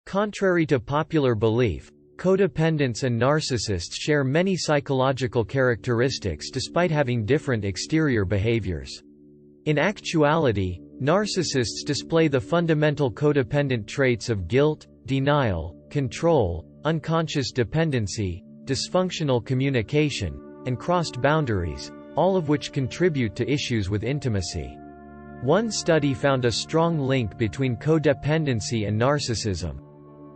Contrary to popular belief, codependents and narcissists share many psychological characteristics despite having different exterior behaviors. In actuality, narcissists display the fundamental codependent traits of guilt, denial, control, unconscious dependency, dysfunctional communication, and crossed boundaries, all of which contribute to issues with intimacy. One study found a strong link between codependency and narcissism.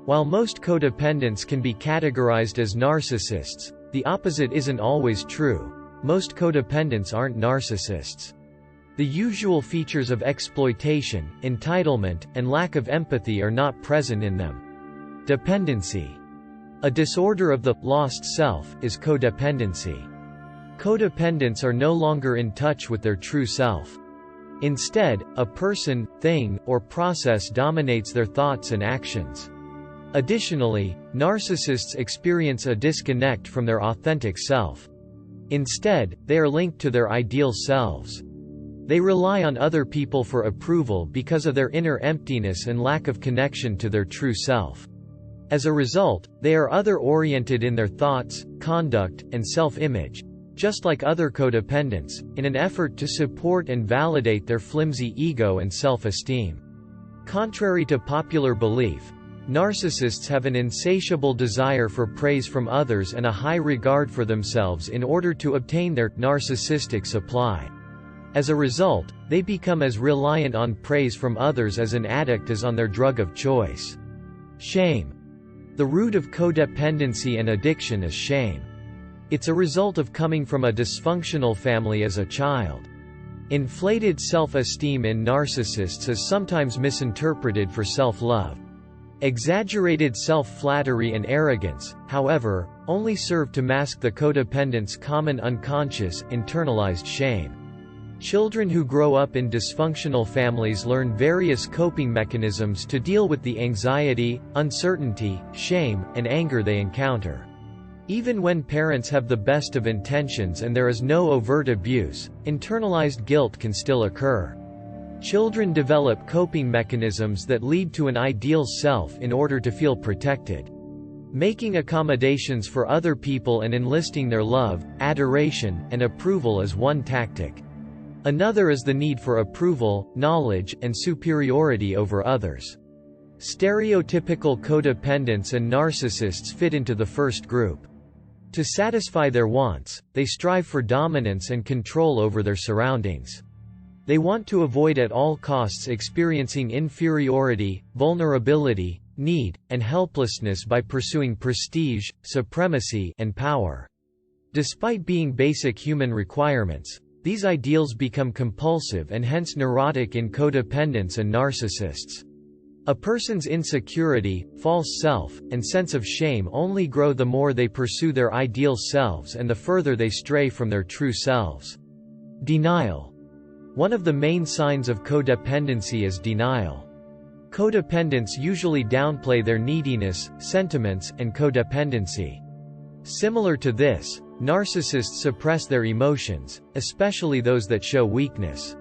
While most codependents can be categorized as narcissists, the opposite isn't always true. Most codependents aren't narcissists. The usual features of exploitation, entitlement, and lack of empathy are not present in them. Dependency, a disorder of the lost self, is codependency. Codependents are no longer in touch with their true self. Instead, a person, thing, or process dominates their thoughts and actions. Additionally, narcissists experience a disconnect from their authentic self. Instead, they are linked to their ideal selves. They rely on other people for approval because of their inner emptiness and lack of connection to their true self. As a result, they are other-oriented in their thoughts, conduct, and self-image, just like other codependents, in an effort to support and validate their flimsy ego and self-esteem. Contrary to popular belief, narcissists have an insatiable desire for praise from others and a high regard for themselves in order to obtain their narcissistic supply. As a result, they become as reliant on praise from others as an addict is on their drug of choice. Shame. The root of codependency and addiction is shame. It's a result of coming from a dysfunctional family as a child. Inflated self-esteem in narcissists is sometimes misinterpreted for self-love. Exaggerated self-flattery and arrogance, however, only serve to mask the codependent's common unconscious, internalized shame. Children who grow up in dysfunctional families learn various coping mechanisms to deal with the anxiety, uncertainty, shame, and anger they encounter. Even when parents have the best of intentions and there is no overt abuse, internalized guilt can still occur. Children develop coping mechanisms that lead to an ideal self in order to feel protected. Making accommodations for other people and enlisting their love, adoration, and approval is one tactic. Another is the need for approval, knowledge, and superiority over others. Stereotypical codependents and narcissists fit into the first group. To satisfy their wants, they strive for dominance and control over their surroundings. They want to avoid at all costs experiencing inferiority, vulnerability, need, and helplessness by pursuing prestige, supremacy, and power. Despite being basic human requirements, these ideals become compulsive and hence neurotic in codependents and narcissists. A person's insecurity, false self, and sense of shame only grow the more they pursue their ideal selves and the further they stray from their true selves. Denial. One of the main signs of codependency is denial. Codependents usually downplay their neediness, sentiments, and codependency. Similar to this, narcissists suppress their emotions, especially those that show weakness.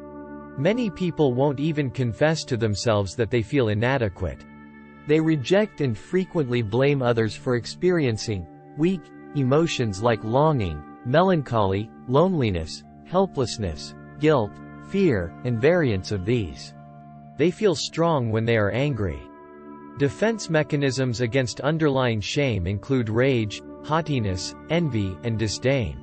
Many people won't even confess to themselves that they feel inadequate. They reject and frequently blame others for experiencing weak emotions like longing, melancholy, loneliness, helplessness, guilt, fear, and variants of these. They feel strong when they are angry. Defense mechanisms against underlying shame include rage, haughtiness, envy, and disdain.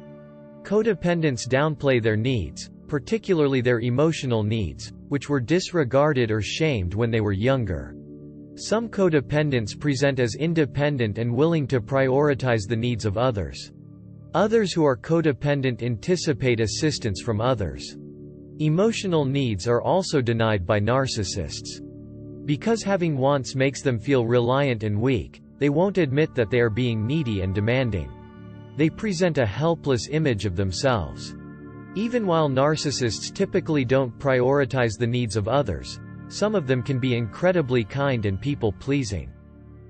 Codependents downplay their needs, particularly their emotional needs, which were disregarded or shamed when they were younger. Some codependents present as independent and willing to prioritize the needs of others. Others who are codependent anticipate assistance from others. Emotional needs are also denied by narcissists. Because having wants makes them feel reliant and weak, they won't admit that they are being needy and demanding. They present a helpless image of themselves. Even while narcissists typically don't prioritize the needs of others, some of them can be incredibly kind and people-pleasing.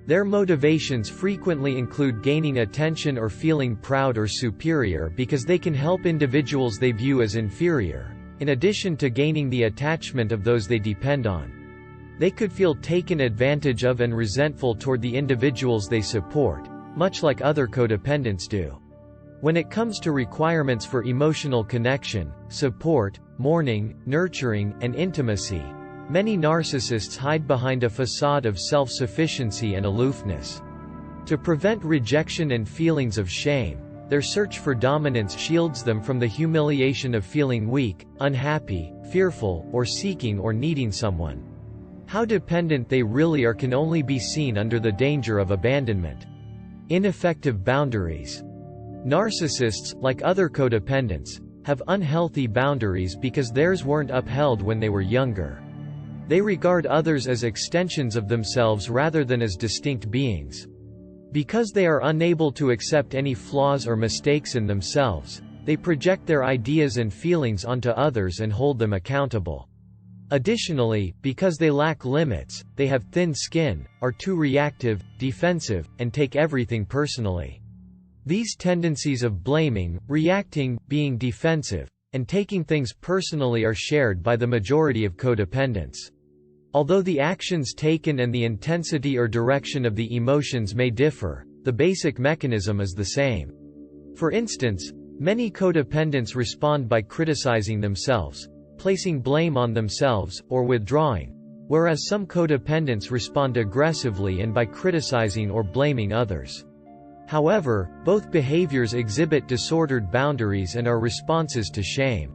Their motivations frequently include gaining attention or feeling proud or superior because they can help individuals they view as inferior, in addition to gaining the attachment of those they depend on. They could feel taken advantage of and resentful toward the individuals they support, much like other codependents do. When it comes to requirements for emotional connection, support, mourning, nurturing, and intimacy, many narcissists hide behind a facade of self-sufficiency and aloofness. To prevent rejection and feelings of shame, their search for dominance shields them from the humiliation of feeling weak, unhappy, fearful, or seeking or needing someone. How dependent they really are can only be seen under the danger of abandonment. Ineffective boundaries. Narcissists, like other codependents, have unhealthy boundaries because theirs weren't upheld when they were younger. They regard others as extensions of themselves rather than as distinct beings. Because they are unable to accept any flaws or mistakes in themselves, they project their ideas and feelings onto others and hold them accountable. Additionally, because they lack limits, they have thin skin, are too reactive, defensive, and take everything personally. These tendencies of blaming, reacting, being defensive, and taking things personally are shared by the majority of codependents. Although the actions taken and the intensity or direction of the emotions may differ, the basic mechanism is the same. For instance, many codependents respond by criticizing themselves, placing blame on themselves, or withdrawing, whereas some codependents respond aggressively and by criticizing or blaming others. However, both behaviors exhibit disordered boundaries and are responses to shame.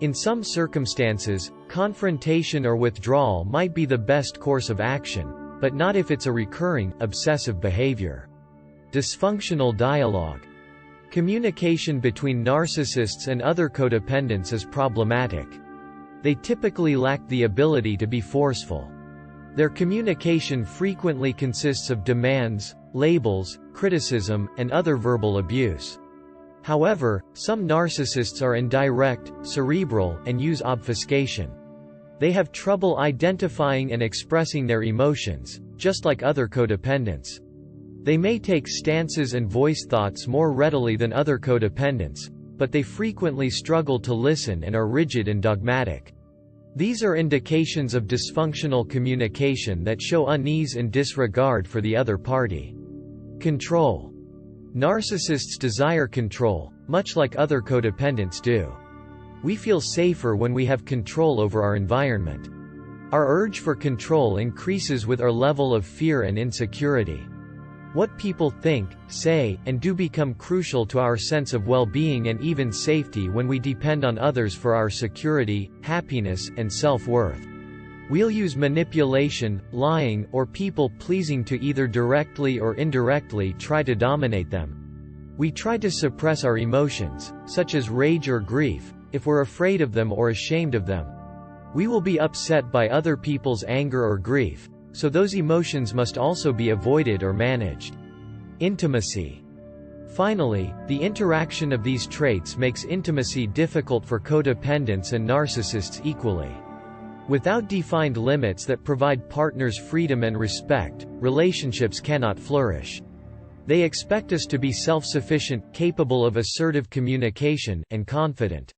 In some circumstances, confrontation or withdrawal might be the best course of action, but not if it's a recurring, obsessive behavior. Dysfunctional dialogue. Communication between narcissists and other codependents is problematic. They typically lack the ability to be forceful. Their communication frequently consists of demands, labels, criticism, and other verbal abuse. However, some narcissists are indirect, cerebral, and use obfuscation. They have trouble identifying and expressing their emotions, just like other codependents. They may take stances and voice thoughts more readily than other codependents, but they frequently struggle to listen and are rigid and dogmatic. These are indications of dysfunctional communication that show unease and disregard for the other party. Control. Narcissists desire control, much like other codependents do. We feel safer when we have control over our environment. Our urge for control increases with our level of fear and insecurity. What people think, say, and do become crucial to our sense of well-being and even safety when we depend on others for our security, happiness, and self-worth. We'll use manipulation, lying, or people-pleasing to either directly or indirectly try to dominate them. We try to suppress our emotions, such as rage or grief, if we're afraid of them or ashamed of them. We will be upset by other people's anger or grief, so those emotions must also be avoided or managed. Intimacy. Finally, the interaction of these traits makes intimacy difficult for codependents and narcissists equally. Without defined limits that provide partners freedom and respect, relationships cannot flourish. They expect us to be self-sufficient, capable of assertive communication, and confident.